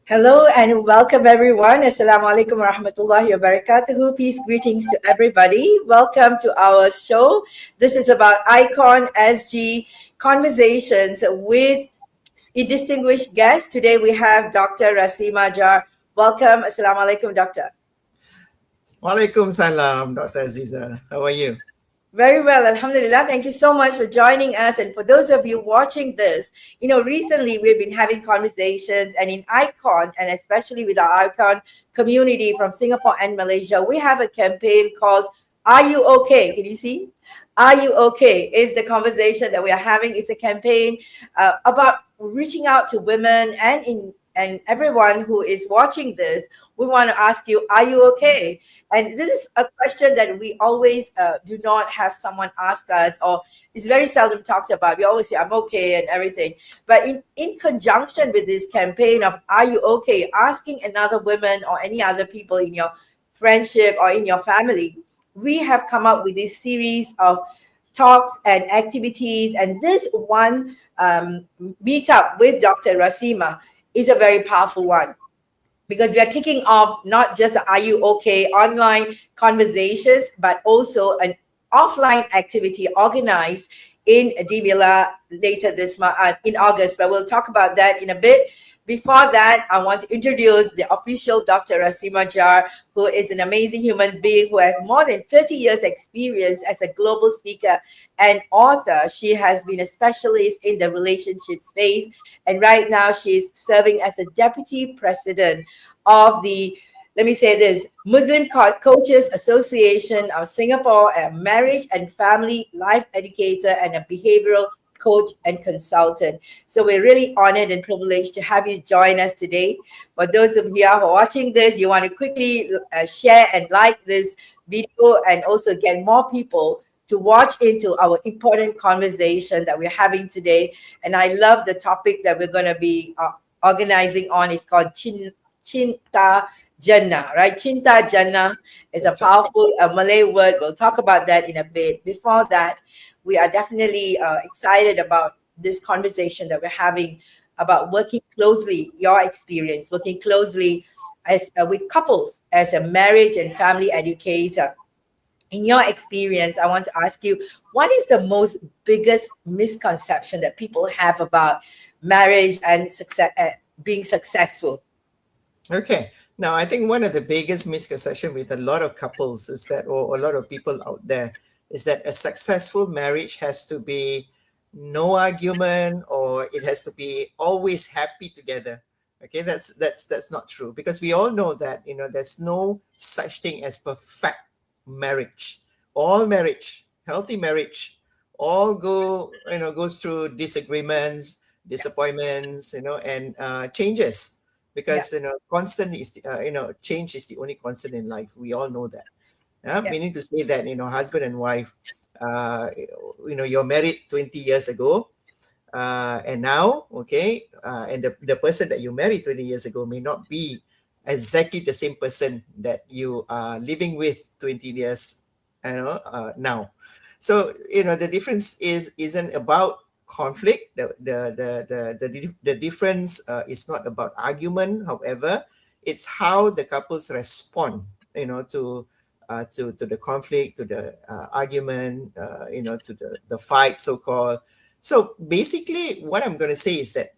Hello and welcome everyone. Assalamu alaikum wa rahmatullahi wa barakatuhu. Peace, greetings to everybody. Welcome to our show. This is about Ikon SG conversations with a distinguished guest. Today we have Dr. Rasimah Jar. Welcome. Assalamu alaikum, Doctor. Walaikum salam, Dr. Aziza. How are you? Very well, alhamdulillah. Thank you so much for joining us. And for those of you watching this, recently we've been having conversations, and in Ikon, and especially with our Ikon community from Singapore and Malaysia, we have a campaign called Are You Okay? Can you see? Are You Okay? Is the conversation that we are having. It's a campaign about reaching out to women and everyone who is watching this. We want to ask you, are you okay? And this is a question that we always do not have someone ask us, or it's very seldom talked about. We always say, I'm okay and everything. But in conjunction with this campaign of Are You Okay? Asking another woman or any other people in your friendship or in your family, we have come up with this series of talks and activities. And this one meetup with Dr. Rasimah is a very powerful one, because we are kicking off not just Are You Okay online conversations, but also an offline activity organized in Dimila later this month, in August. But we'll talk about that in a bit. Before that, I want to introduce the official Dr. Rasimah Jar, who is an amazing human being who has more than 30 years experience as a global speaker and author. She has been a specialist in the relationship space, and right now she is serving as a deputy president of the, let me say this, Muslim Coaches Association of Singapore, a marriage and family life educator and a behavioral coach and consultant. So we're really honored and privileged to have you join us today. For those of you who are watching this, you want to quickly share and like this video, and also get more people to watch into our important conversation that we're having today. And I love the topic that we're going to be organizing on. It's called Cinta Jannah, right? Cinta Jannah is a powerful Malay word. We'll talk about that in a bit. Before that, we are definitely excited about this conversation that we're having about working closely, your experience, working closely as with couples as a marriage and family educator. In your experience, I want to ask you, what is the most biggest misconception that people have about marriage and success, being successful? Okay. Now, I think one of the biggest misconceptions with a lot of couples is that, or a lot of people out there, is that a successful marriage has to be no argument, or it has to be always happy together. Okay, that's not true, because we all know that there's no such thing as perfect marriage. All marriage, healthy marriage, all goes through disagreements, disappointments, and changes, because constant is change is the only constant in life. We all know that. Meaning to say that husband and wife, you're married 20 years ago, and now, okay, and the person that you married 20 years ago may not be exactly the same person that you are living with 20 years now. So the difference isn't about conflict. The difference is not about argument. However, it's how the couples respond to the conflict, to the argument, to the fight, so-called. So basically, what I'm going to say is that,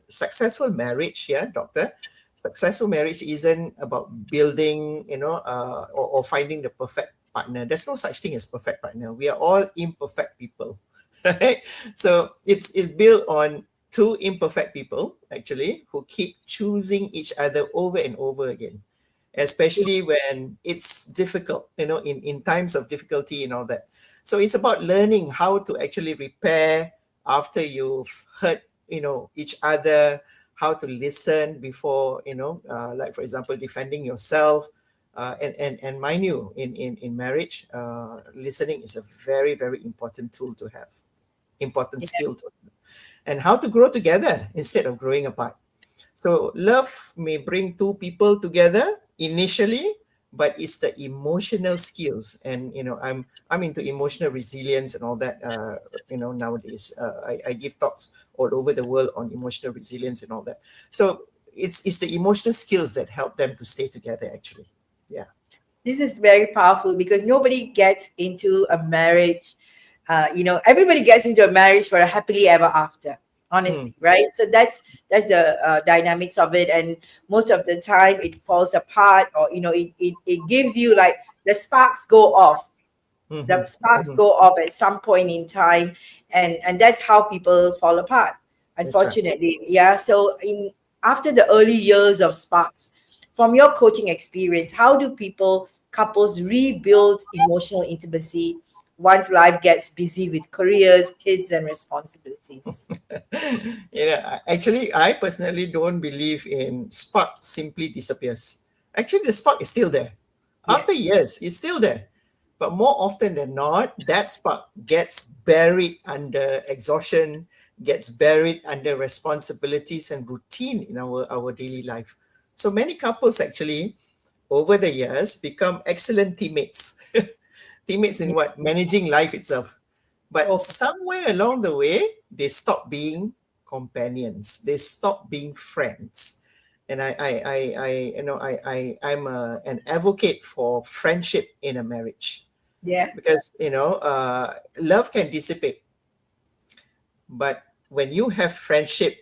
successful marriage, doctor, successful marriage isn't about building, or finding the perfect partner. There's no such thing as perfect partner. We are all imperfect people, right? So it's built on two imperfect people, actually, who keep choosing each other over and over again, especially when it's difficult, in times of difficulty and all that. So it's about learning how to actually repair after you've hurt, each other, how to listen before, like, for example, defending yourself. And mind you, in marriage, listening is a very, very important tool to have important skill to, and how to grow together instead of growing apart. So love may bring two people together initially, but it's the emotional skills, and I'm into emotional resilience and all that. Nowadays, I give talks all over the world on emotional resilience and all that. So it's the emotional skills that help them to stay together. Actually, yeah. This is very powerful because nobody gets into a marriage. Everybody gets into a marriage for a happily ever after. Hmm. Honestly, right? So that's the dynamics of it, and most of the time it falls apart, or it gives you like the sparks go off. Hmm. The sparks Hmm. go off at some point in time, and that's how people fall apart, That's right. unfortunately. Yeah. So in after the early years of sparks, from your coaching experience, how do couples rebuild emotional intimacy once life gets busy with careers, kids, and responsibilities? Actually, I personally don't believe in spark simply disappears. Actually, the spark is still there. After Yes. years, it's still there. But more often than not, that spark gets buried under exhaustion, gets buried under responsibilities and routine in our daily life. So many couples actually, over the years, become excellent teammates. Teammates in Yeah. what? Managing life itself. But Okay. somewhere along the way, they stop being companions. They stop being friends. And I'm an advocate for friendship in a marriage, Yeah. because love can dissipate, but when you have friendship,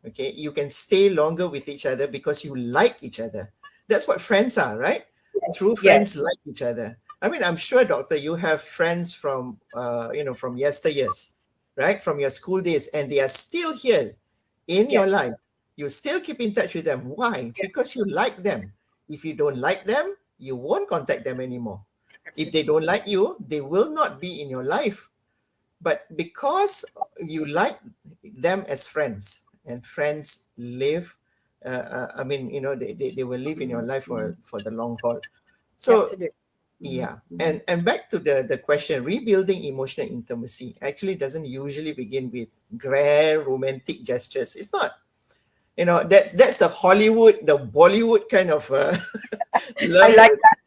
okay, you can stay longer with each other because you like each other. That's what friends are, right? True Yes. friends Yes. like each other. I mean, I'm sure, doctor, you have friends from from yesteryears, right, from your school days, and they are still here in your Yeah. life. You still keep in touch with them. Why? Yeah. Because you like them. If you don't like them, you won't contact them anymore. If they Absolutely. don't like you, they will not be in your life. But because you like them as friends, and friends live, I mean, they will live in your life for the long haul. So Absolutely. yeah, and back to the question, rebuilding emotional intimacy actually doesn't usually begin with grand romantic gestures. It's not. That's the Hollywood, the Bollywood kind of I love, like that.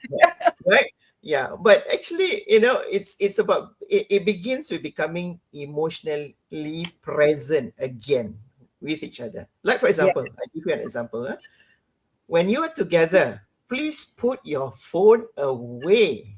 right? Yeah, but actually, it's about it begins with becoming emotionally present again with each other. Like, for Yeah. example, I give you an example. When you are together, please put your phone away.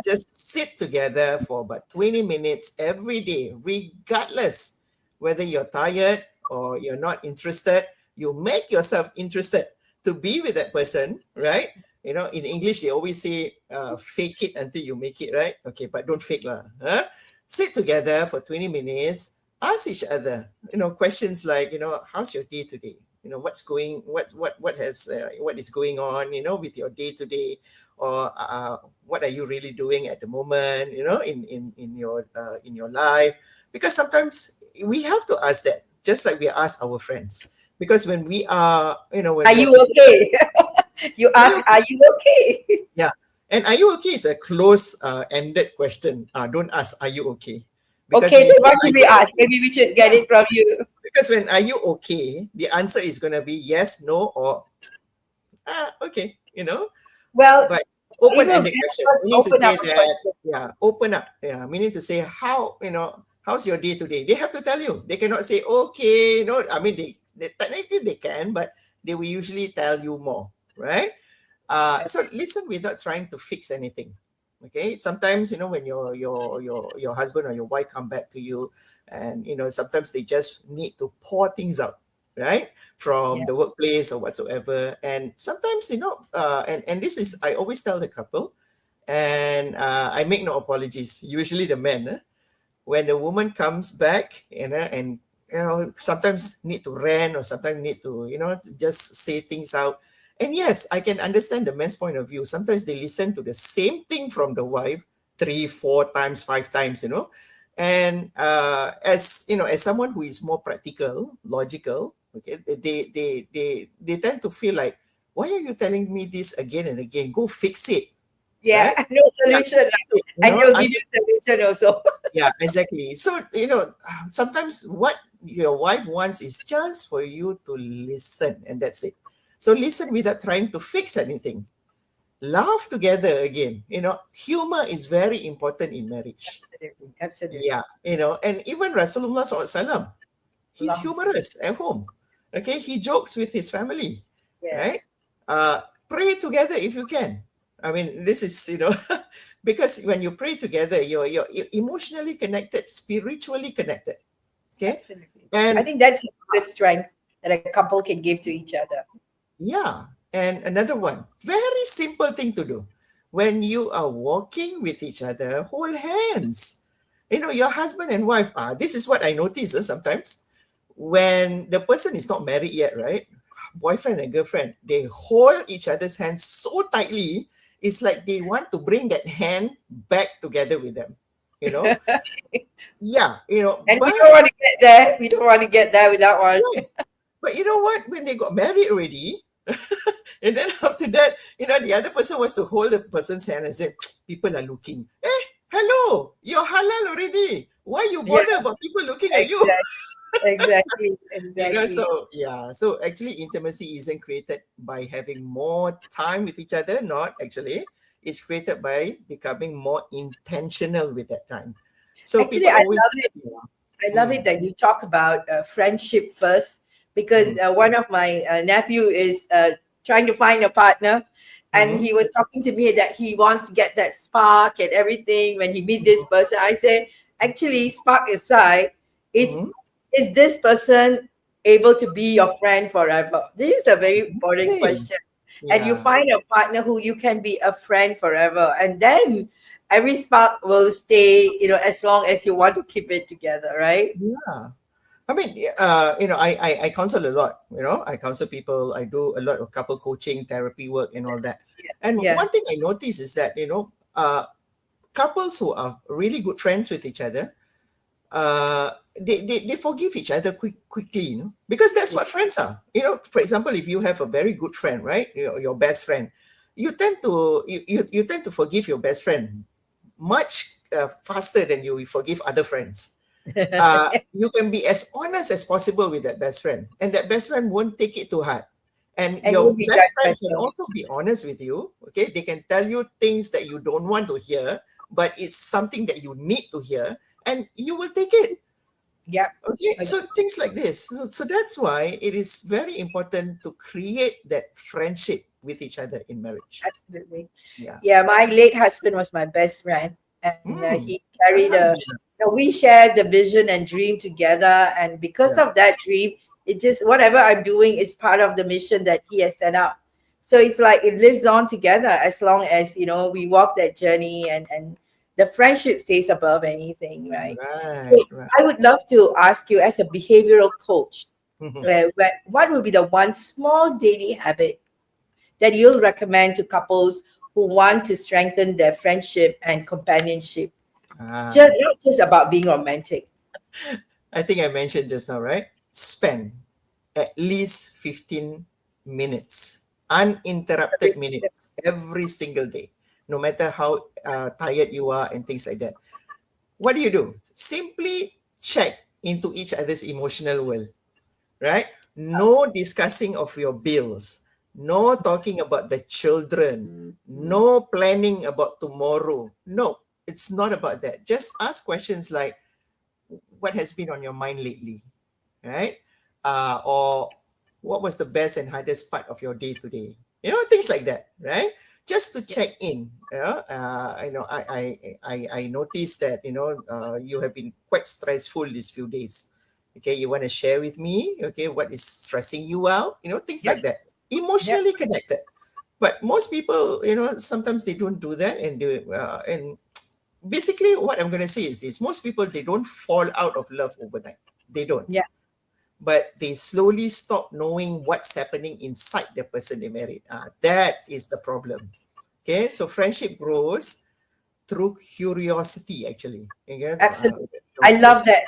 Just sit together for about 20 minutes every day, regardless whether you're tired or you're not interested. You make yourself interested to be with that person, right? In English, they always say, fake it until you make it, right? Okay, but don't fake lah. Huh? Sit together for 20 minutes, ask each other, questions like, how's your day today? What is going on, with your day today, or what are you really doing at the moment, in your life? Because sometimes we have to ask that, just like we ask our friends. Because when Are we are you together, okay? You are you ask, are okay? you okay? Yeah. And are you okay is a close ended question. Don't ask, are you okay? Because Okay, when you then say, what are should we you ask? okay? Maybe we should get Yeah. it from you. Because when are you okay, the answer is going to be yes, no, or okay, Well, but it will open-ended help question, us meaning to open say up a that, question. yeah, open up, yeah, meaning to say, how's your day today? They have to tell you. They cannot say okay, I mean, they technically they can, but they will usually tell you more, right? So listen without trying to fix anything. Okay, sometimes, when your husband or your wife come back to you, and sometimes they just need to pour things out, right, from Yeah. the workplace or whatsoever. And sometimes, and this is, I always tell the couple, and I make no apologies, usually the men, when the woman comes back, and sometimes need to rant, or sometimes need to, to just say things out. And yes, I can understand the man's point of view. Sometimes they listen to the same thing from the wife 3 4 times, 5 times, and as someone who is more practical, logical, okay, they tend to feel like, why are you telling me this again and again? Go fix it. Yeah, right? no Yeah, solution, lah. so, And they'll give you solution also. yeah, exactly. So, sometimes what your wife wants is just for you to listen, and that's it. So listen without trying to fix anything. Laugh together again. Humor is very important in marriage. Absolutely, absolutely. Yeah, and even Rasulullah SAW, he's Allah. humorous at home. Okay, he jokes with his family, Yeah. right? Pray together if you can. I mean, this is because when you pray together, you're emotionally connected, spiritually connected. Okay, Absolutely. I and think that's the strength that a couple can give to each other. yeah, and another one, very simple thing to do. When you are walking with each other, hold hands. Your husband and wife are. This is what I notice sometimes when the person is not married yet, right? Boyfriend and girlfriend, they hold each other's hands so tightly. It's like they want to bring that hand back together with them. You know, yeah. And we But don't want to get there. We don't want to get there with that one. yeah, but you know what? When they got married already, and then after that, the other person was to hold the person's hand and say, "People are looking. Hello, you're halal already. Why you Yeah, bother about people looking at you?" exactly. Exactly. Exactly. So yeah, so actually intimacy isn't created by having more time with each other, not actually. It's created by becoming more intentional with that time. So Actually, people I love always, it. yeah. I love it Mm, that you talk about friendship first, because mm, one of my nephew is trying to find a partner, and mm, he was talking to me that he wants to get that spark and everything when he meet this mm, person. I say, actually, spark aside, is mm. is this person able to be your friend forever? This is a very important Hey, question. And you yeah, find a partner who you can be a friend forever, and then every spark will stay, as long as you want to keep it together, right? yeah. I mean, I counsel a lot. I counsel people. I do a lot of couple coaching, therapy work, and all that. And Yeah. one thing I notice is that couples who are really good friends with each other, they forgive each other quickly, because that's Yeah. what friends are. For example, if you have a very good friend, right, your best friend, you tend to forgive your best friend much faster than you forgive other friends. You can be as honest as possible with that best friend, and that best friend won't take it too hard. And And your will be best friend can judgmental. also be honest with you. Okay, they can tell you things that you don't want to hear, but it's something that you need to hear, and you will take it. Yeah. Okay, Ag- so things like this. So that's why it is very important to create that friendship with each other in marriage. Absolutely. Yeah. Yeah, my late husband was my best friend, and Mm. he carried Alhamdulillah. we shared the vision and dream together. And because Yeah. of that dream, it just, whatever I'm doing is part of the mission that he has set up. So it's like it lives on together as long as, we walk that journey, and the friendship stays above anything, right? So Right. Right. I would love to ask you, as a behavioral coach, Mhm. what would be the one small daily habit that you'll recommend to couples who want to strengthen their friendship and companionship? Just Ah. not just about being romantic. I think I mentioned just now, right? Spend at least 15 minutes, uninterrupted minutes, every single day, no matter how tired you are and things like that. What do? Simply check into each other's emotional world, right? No discussing of your bills, no talking about the children, Mhm. no planning about tomorrow. No, it's not about that. Just ask questions like, what has been on your mind lately, right? Or what was the best and hardest part of your day today? Things like that, right? Just to Yeah, check in. I noticed that you have been quite stressful these few days. Okay, you want to share with me? Okay, what is stressing you out? Things yep, like that. yep. Emotionally connected. But most people, sometimes they don't do that and do it. And basically, what I'm going to say is this: most people, they don't fall out of love overnight. They don't, Yeah, but they slowly stop knowing what's happening inside the person they married. That is the problem. Okay, so friendship grows through curiosity, actually. Again, absolutely. I love that.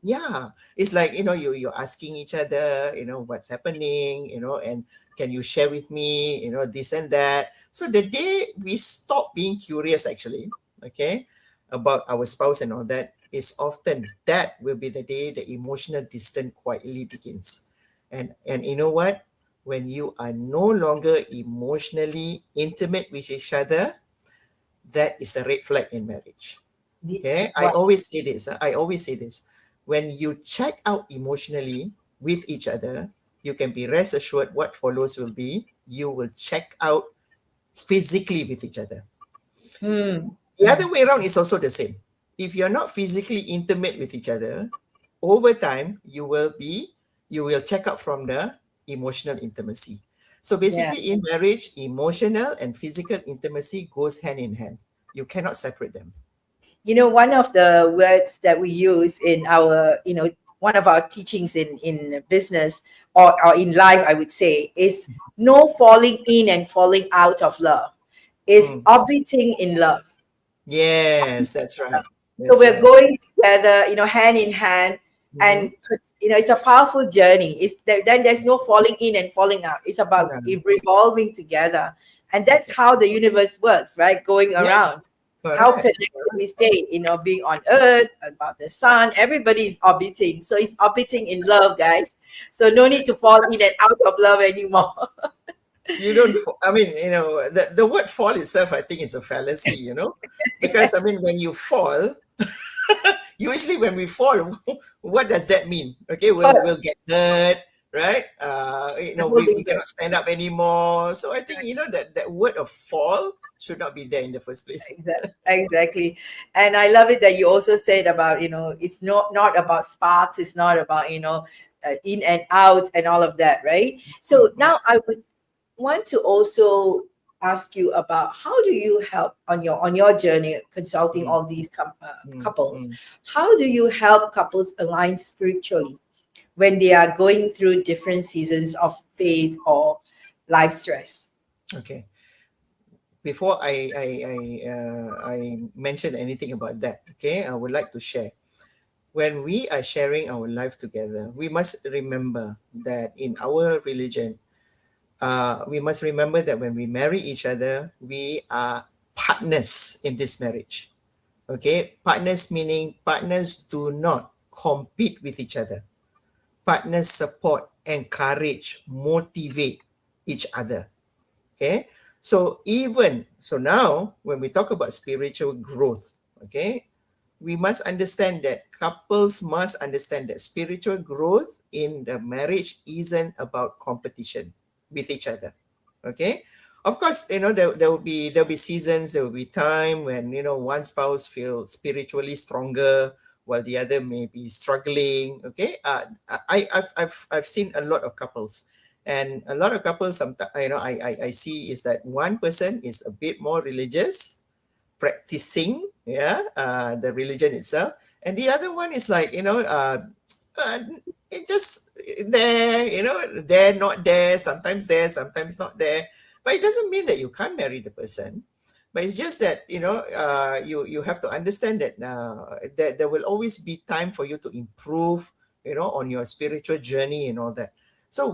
Yeah, it's like, you're asking each other, what's happening, and can you share with me, this and that. So the day we stop being curious, actually, okay, about our spouse and all that, is often that will be the day the emotional distance quietly begins. And you know what? When you are no longer emotionally intimate with each other, that is a red flag in marriage. Okay, I Wow. always say this. I always say this. When you check out emotionally with each other, you can be rest assured what follows will be you will check out physically with each other. Hmm. The other way around is also the same. If you're not physically intimate with each other, over time you will check out from the emotional intimacy. So Yeah. basically in marriage, emotional and physical intimacy goes hand in hand. You cannot separate them. One of the words that we use in our, one of our teachings in business, or in life, I would say, is no falling in and falling out of love. Is Mm. orbiting in love. Yes, that's right. So That's we're right. going together, hand in hand, Mm-hmm. and it's a powerful journey. Then there's no falling in and falling out. It's about Yeah. revolving together, and that's Okay. how the universe works, right? Going around. Yes. How Correct. connected we stay, being on Earth, about the sun. Everybody is orbiting, so it's orbiting in love, guys. So no need to fall in and out of love anymore. You don't. I mean, the word fall itself, I think, is a fallacy. Because I Yes, mean, when you fall, usually when we fall, what does that mean? Okay, we'll hurt. get hurt, right? The whole We thing cannot stand up anymore. So I think that word of fall should not be there in the first place. Exactly. And I love it that you also said about, it's not about sparks, it's not about, in and out and all of that, right? So Mm, now I would want to also ask you about how do you help on your journey consulting mm, all these mm, couples. mm. How do you help couples align spiritually when they are going through different seasons of faith or life stress? Okay. Before I mention anything about that, okay, I would like to share. When we are sharing our life together, we must remember that in our religion, we must remember that when we marry each other, we are partners in this marriage. Okay, partners meaning partners do not compete with each other. Partners support, encourage, motivate each other. Okay, so now when we talk about spiritual growth, okay, we must understand that couples must understand that spiritual growth in the marriage isn't about competition with each other. Okay, of course, there will be seasons, there will be time when one spouse feels spiritually stronger while the other may be struggling. Okay, I've seen a lot of couples, and a lot of couples sometimes I see is that one person is a bit more religious, practicing, yeah, the religion itself, and the other one is like uh, it just there, there, not there, sometimes not there. But it doesn't mean that you can't marry the person. But it's just that you have to understand that that there will always be time for you to improve, on your spiritual journey and all that. So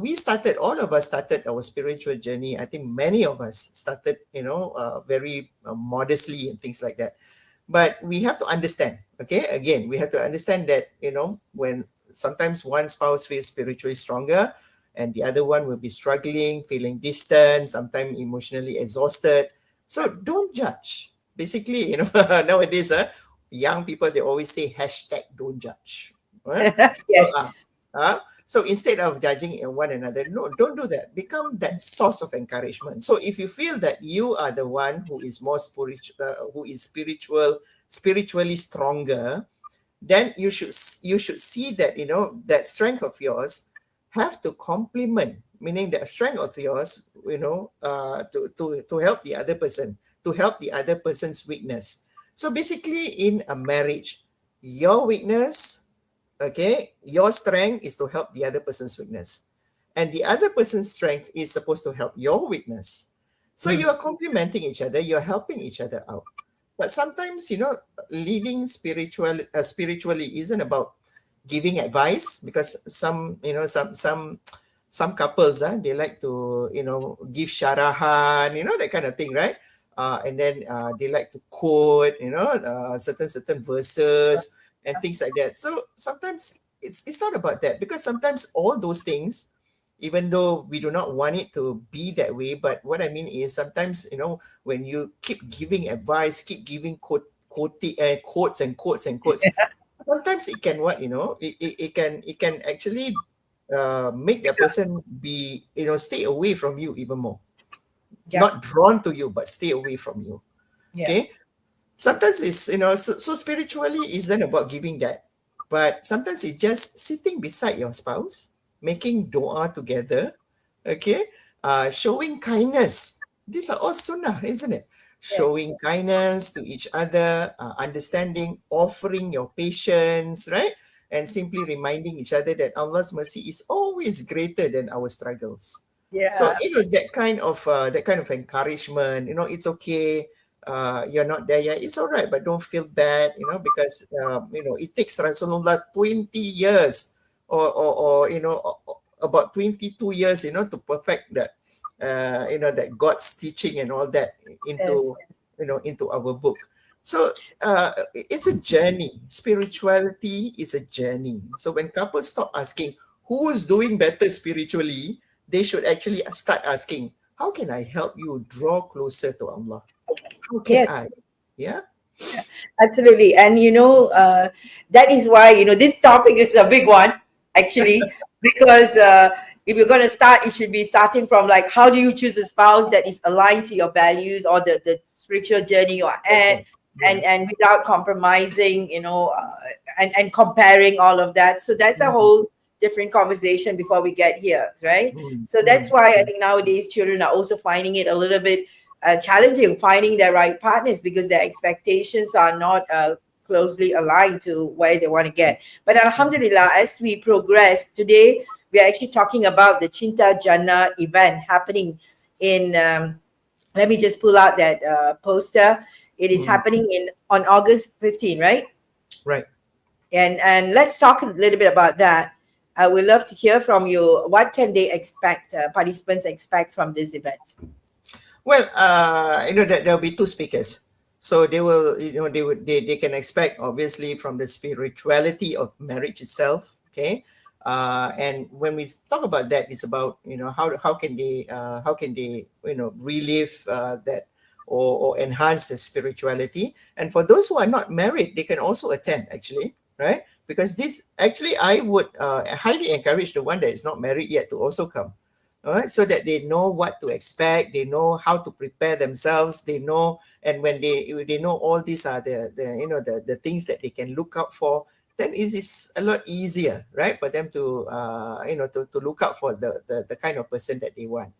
all of us started our spiritual journey. I think many of us started, very modestly and things like that. But we have to understand, okay, again, we have to understand that, when sometimes one spouse feels spiritually stronger and the other one will be struggling, feeling distant, sometimes emotionally exhausted. So don't judge. Basically, nowadays, young people, they always say hashtag don't judge. Huh? So, Yes. so instead of judging one another, no, don't do that. Become that source of encouragement. So if you feel that you are the one who is more spiritual, spiritually stronger, then you should see that that strength of yours have to complement, meaning that strength of yours, to help the other person, to help the other person's weakness. So basically, in a marriage, your weakness, okay, your strength is to help the other person's weakness, and the other person's strength is supposed to help your weakness. So you Mm. are complementing each other, you're helping each other out. But sometimes, leading spiritually isn't about giving advice, because some couples, they like to give syarahan, that kind of thing, right? And then they like to quote, certain verses and things like that. So sometimes it's not about that, because sometimes all those things, even though we do not want it to be that way, but what I mean is sometimes, when you keep giving advice, keep giving quotes and quotes and quotes, sometimes it can it can actually make that person be stay away from you even more, Yeah. not drawn to you, but stay away from you. Yeah. Okay, sometimes it's so spiritually isn't about giving that, but sometimes it's just sitting beside your spouse, making dua together. Okay, showing kindness. These are all sunnah, isn't it? Yes. Showing kindness to each other, understanding, offering your patience, right? And simply reminding each other that Allah's mercy is always greater than our struggles. So Yeah. that kind of encouragement, it's okay. You're not there yet. It's all right, but don't feel bad, because it takes Rasulullah 20 years, or about 22 years, to perfect that, that God's teaching and all that Yes. into our book. So it's a journey. Spirituality is a journey. So when couples stop asking who's doing better spiritually, they should actually start asking, how can I help you draw closer to Allah? How can Yes. I? Yeah. Absolutely. And that is why, this topic is a big one, actually, because if you're going to start, it should be starting from like, how do you choose a spouse that is aligned to your values or the spiritual journey you're That's at, right. Yeah. and without compromising, and comparing all of that. So that's a Mm, whole different conversation before we get here, right? mm, So that's mm, why I think nowadays children are also finding it a little bit challenging finding their right partners because their expectations are not closely aligned to where they want to get. But mm, Alhamdulillah, as we progress today, we are actually talking about the Cinta Jannah event happening in. Let me just pull out that poster. It is mm. happening on August 15, right? Right. And let's talk a little bit about that. I would love to hear from you. What can they expect? Participants expect from this event? Well, that there'll be two speakers. So they will, they can expect obviously from the spirituality of marriage itself. Okay. And when we talk about that, it's about, how can they relive that, or enhance the spirituality. And for those who are not married, they can also attend actually, right? Because this actually, I would highly encourage the one that is not married yet to also come, all right, so that they know what to expect, they know how to prepare themselves, they know. And when they know all these are the things that they can look out for, then it is a lot easier, right, for them to to look out for the kind of person that they want,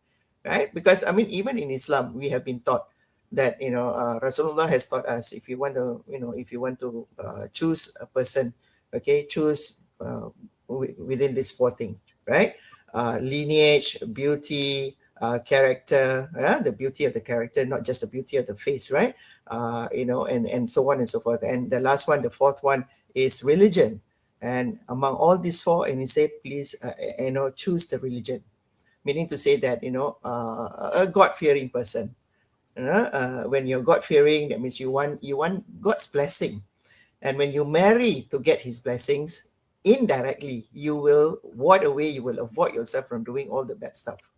right? Because I mean, even in Islam we have been taught that Rasulullah has taught us, if you want to choose a person, okay, choose within this four thing, right? Lineage, beauty, character, the beauty of the character, not just the beauty of the face, right? And so on and so forth. And the last one, the fourth one, is religion. And among all these four, and he said, please, choose the religion, meaning to say that a God-fearing person. When you're God-fearing, that means you want God's blessing. And when you marry to get his blessings, indirectly, you will ward away, you will avoid yourself from doing all the bad stuff.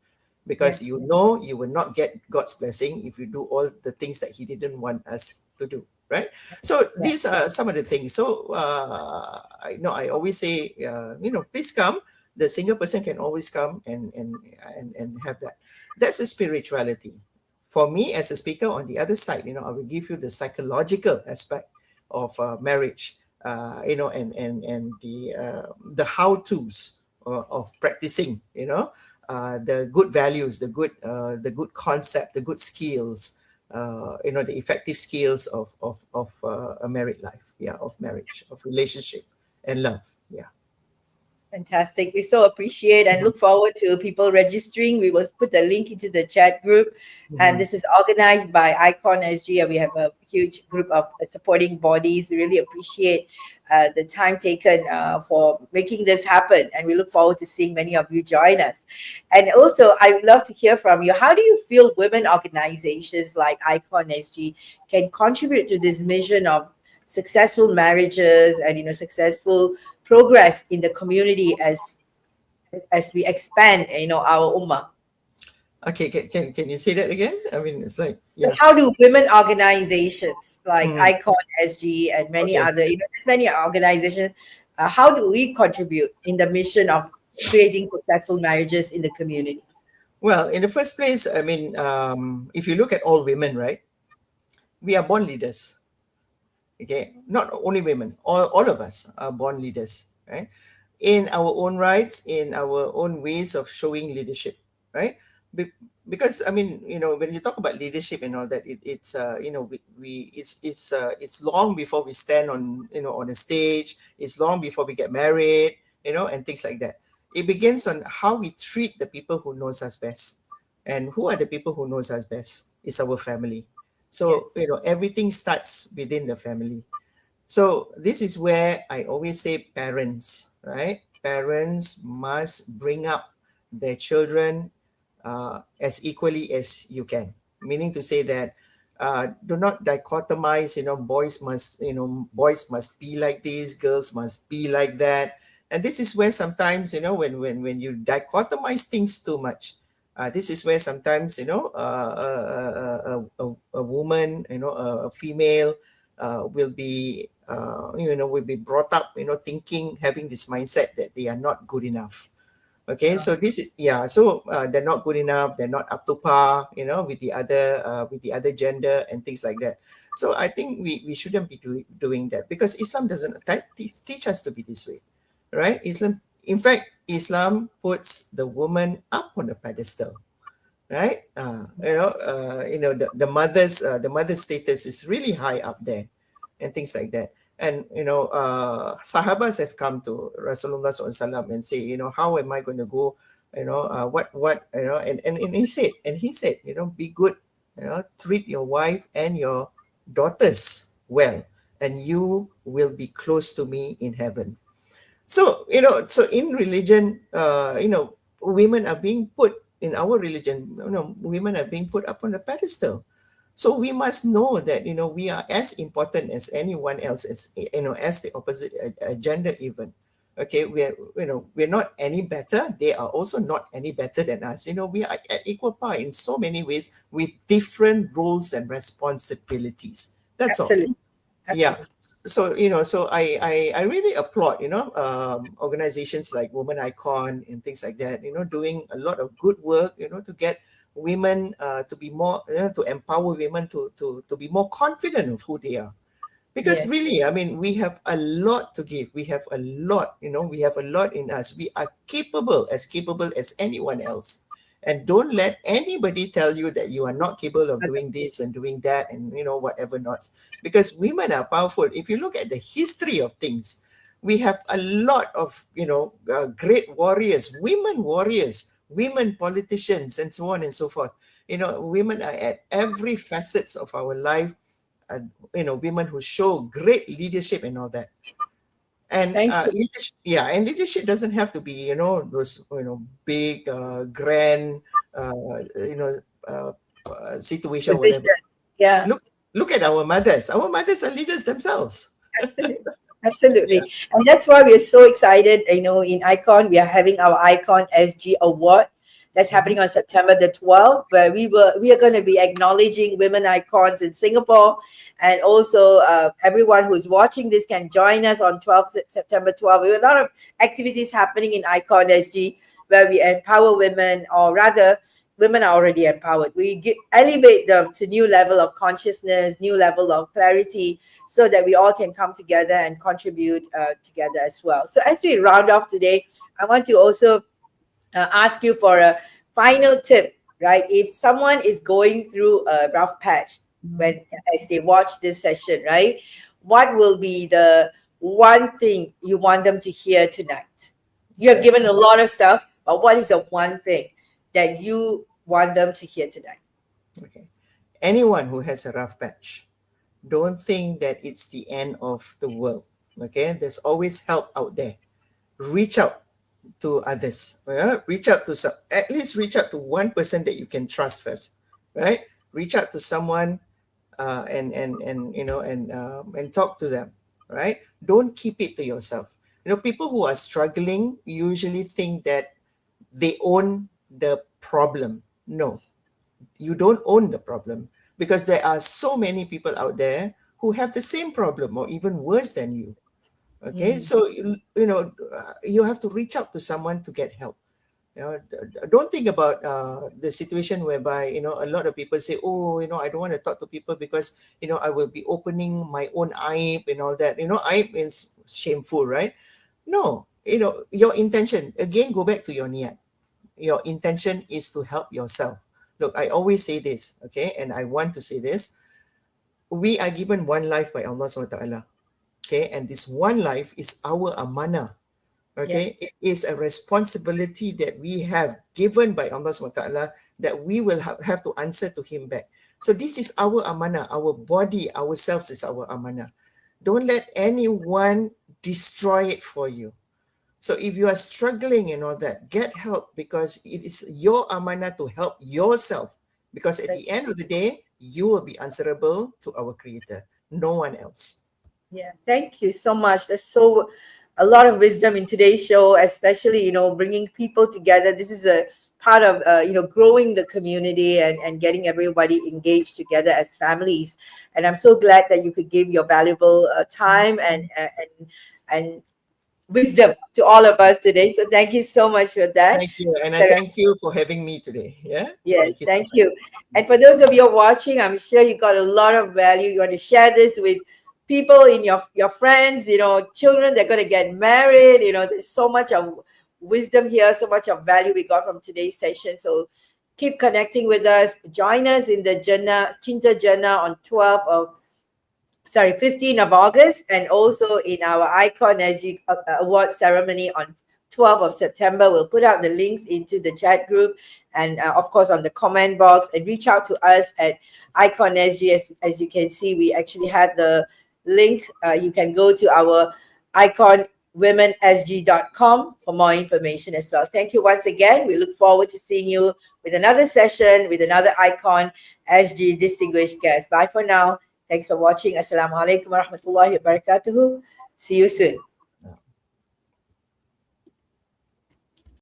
Because Yes. you know you will not get God's blessing if you do all the things that he didn't want us to do, right? So Yeah. these are some of the things. So I always say, please come. The single person can always come and have that. That's a spirituality. For me as a speaker, on the other side, I will give you the psychological aspect of marriage, and the how to's of practicing, the good values, the good concept, the good skills, the effective skills of a married life, yeah, of marriage, of relationship and love, yeah. Fantastic. We so appreciate and look forward to people registering. We will put the link into the chat group. And Mhm. this is organized by Ikon SG, and we have a huge group of supporting bodies. We really appreciate the time taken for making this happen. And we look forward to seeing many of you join us. And also, I would love to hear from you. How do you feel women organizations like Ikon SG can contribute to this mission of successful marriages and successful progress in the community as we expand our ummah? Okay, can you say that again? I mean, it's like, But yeah. how do women organizations like Mhm. Icon SG and many Okay. other there's many organizations, how do we contribute in the mission of creating successful marriages in the community? Well, in the first place, I mean, if you look at all women, right, we are born leaders. Okay, not only women, all of us are born leaders, right? In our own rights, in our own ways of showing leadership, right? Be- because I mean, when you talk about leadership and all that, it's it's long before we stand on on a stage. It's long before we get married, and things like that. It begins on how we treat the people who knows us best, and who are the people who knows us best? It's our family. So Yes. everything starts within the family. So this is where I always say parents, right? Parents must bring up their children as equally as you can. Meaning to say that do not dichotomize. Boys must be like this, girls must be like that. And this is where sometimes when you dichotomize things too much. This is where sometimes a woman, a female will be brought up thinking, having this mindset that they are not good enough. Okay, Oh, so this is, yeah, so they're not good enough, they're not up to par with the other gender and things like that. So I think we shouldn't be doing that, because Islam doesn't teach us to be this way, right? Islam, in fact, Islam puts the woman up on a pedestal, right? The mother's status is really high up there, and things like that. And sahabas have come to Rasulullah SAW and say, how am I going to go? What and he said, be good, treat your wife and your daughters well, and you will be close to me in heaven. So so in religion, women are being put in our religion. Women are being put up on a pedestal. So we must know that we are as important as anyone else, as the opposite gender even. Okay, we're not any better. They are also not any better than us. We are at equal par in so many ways, with different roles and responsibilities. That's all. absolutely. Yeah. Absolutely. So so I really applaud organizations like Woman Icon and things like that, doing a lot of good work, to get women to be more, to empower women to be more confident of who they are. Because Yes. really, I mean, we have a lot to give. We have a lot, we have a lot in us. We are capable as anyone else. And don't let anybody tell you that you are not capable of doing this and doing that and, whatever not. Because women are powerful. If you look at the history of things, we have a lot of, great warriors, women politicians, and so on and so forth. Women are at every facets of our life, uh, women who show great leadership and all that. And Thank you. leadership, yeah, and leadership doesn't have to be those big grand you know situation, whatever. Position. Yeah. Look at our mothers. Our mothers are leaders themselves. Absolutely. Yeah. Absolutely. And that's why we're so excited. In Icon, we are having our Icon SG Award. That's Mhm. happening on September the 12th, where we are going to be acknowledging women icons in Singapore. And also, everyone who's watching this can join us on September 12th. We have a lot of activities happening in Icon SG where we empower women, or rather, women are already empowered. Elevate them to new level of consciousness, new level of clarity, so that we all can come together and contribute together as well. So as we round off today, I want to also ask you for a final tip, right? If someone is going through a rough patch when as they watch this session, right? What will be the one thing you want them to hear tonight? You have given a lot of stuff, but what is the one thing that you want them to hear today? Okay. Anyone who has a rough patch, don't think that it's the end of the world. Okay. There's always help out there. Reach out to others. Reach out to at least reach out to one person that you can trust first. Right. Reach out to someone and and talk to them. Right. Don't keep it to yourself. People who are struggling usually think that they own the problem. No, you don't own the problem, because there are so many people out there who have the same problem or even worse than you. Okay, Mm, so you have to reach out to someone to get help. Don't think about the situation whereby a lot of people say, oh, I don't want to talk to people because I will be opening my own aib and all that. Aib means shameful, right? No, your intention, again, go back to your niyat. Your intention is to help yourself. Look, I always say this, okay, and I want to say this. We are given one life by Allah SWT, okay, and this one life is our amanah, okay. yes. It is a responsibility that we have given by Allah SWT, that we will have to answer to Him back. So this is our amanah, our body, ourselves is our amanah. Don't let anyone destroy it for you. So if you are struggling and all that, get help, because it is your amanah to help yourself. Because at the end of the day, you will be answerable to our Creator, no one else. Yeah, thank you so much. There's so a lot of wisdom in today's show, especially bringing people together. This is a part of growing the community and getting everybody engaged together as families. And I'm so glad that you could give your valuable time and wisdom to all of us today. So thank you so much for that. Thank you. And I thank you for having me today. Yeah. Thank Yes, you so thank much. you. And for those of you watching, I'm sure you got a lot of value. You want to share this with people in your friends, children that are going to get married. There's so much of wisdom here, so much of value we got from today's session. So keep connecting with us. Join us in the Cinta Jannah on 15th of August, and also in our Ikon SG award ceremony on 12th of September. We'll put out the links into the chat group and of course on the comment box, and reach out to us at Ikon SG. As you can see, we actually had the link. You can go to our iconwomensg.com for more information as well. Thank you once again. We look forward to seeing you with another session with another Ikon SG distinguished guest. Bye for now. Thanks for watching. Assalamualaikum warahmatullahi wabarakatuh. See you soon.